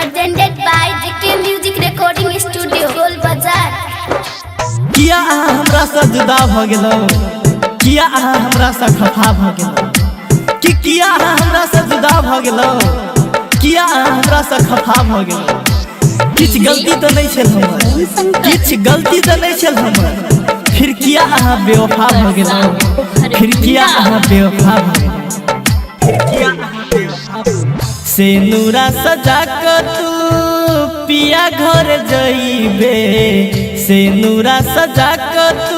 presented by JK Music Recording Studio, Goal Bazaar। किया हमरा से जुदा भ गेलो, किया हमरा से खफा भ गेलो, कि किया हमरा से जुदा भ गेलो, किया हमरा से खफा भ गेलो। किछ गलती तो नहीं छल हमर, किछ गलती तो नहीं छल हमर, फिर किया बेवफा भ गेलो, फिर किया बेवफा भ गेलो, फिर किया बेवफा से नूरा सजा के तू पिया घर जइबे, से नूरा सजा के तू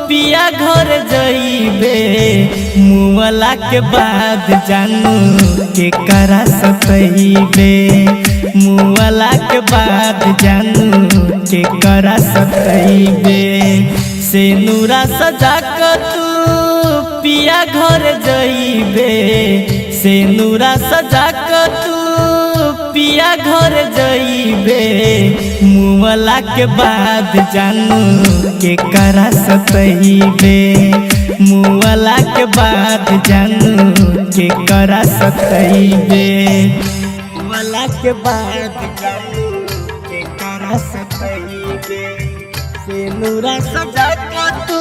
पिया घर जइबे, मुअला के बाद जानू के करा सतइबे, मुअला के बाद जानू के करा सतइबे, से नूरा सजा के तू पिया घर जइबे, से नूरा सजा के तू पिया घर जइबे, मुअला के बाद जानू के करा सतइबे, मुअला के बाद जानू के करा सतइबे, मुअला के बाद जानू के करा सतइबे, से नूरा सजा के तू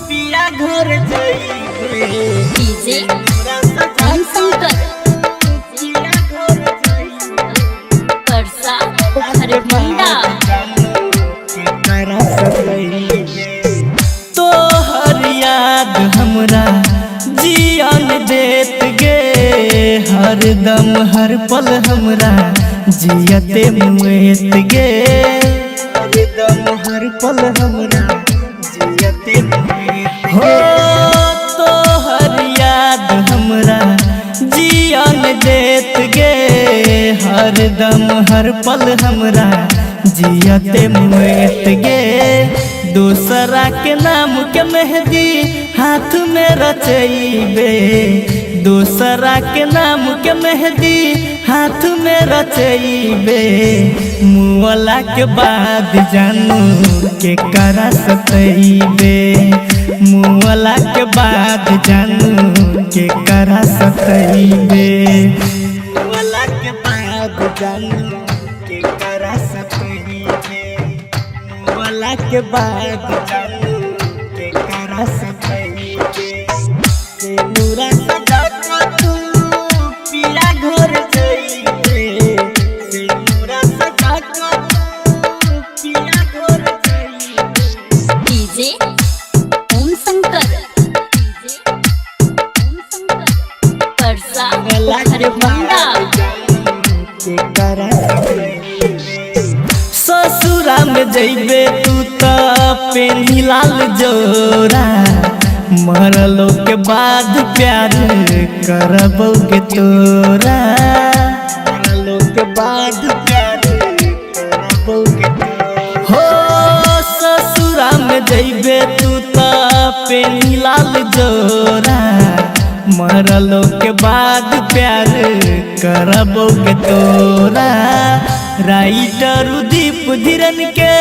पिया घर जइबे, डीजे तोहर याद हमरा जियन देत गे, हरदम हर पल हमरा जियते मुएत गे, हरदम हर पल हमरा जियते मुएत हो, तोहर याद हमरा जियन देत गे, हरदम हर पल हमरा जियते मुएत गे, दूसरा के नाम के मेहंदी हाथ में रचइबे, दूसरा के नाम के मेहंदी हाथ में रचइबे, मुअला के बाद जानू के करा सतइबे, मुअला के बाद जानू के करा सतइबे, मुअला के बाद जानू के करा सतइबे, मुअला के बाद जानू के करा सतइबे, से नूरा सजा के तू पिया घर जइबे, से नूरा सजा के तू पिया घर जइबे। डीजे ओम शंकर, डीजे ओम शंकर परसा हरभंडा। ससुरा में जइबे तू त पेनी लाल जोरा, मरलो के बाद प्यार करबोगे तोरा, मरलो के बाद प्यार करबोगे तोरा, हो ससुरा में जइबे तू त पेनी लाल जोरा, मरलो के बाद प्यार करबोगे तोरा, राइटर दीप धीरन के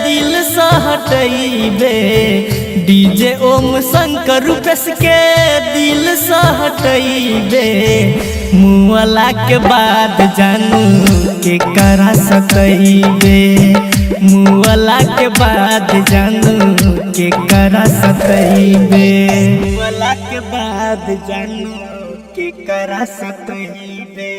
दिल से हटइबे, डीजे ओम शंकर रूपेश के दिल से हटइबे, मुअला के बाद जानू के करा सतइबे, मुअला के बाद जानू के करा सतइबे, मुअला के बाद जानू के करा सतइबे।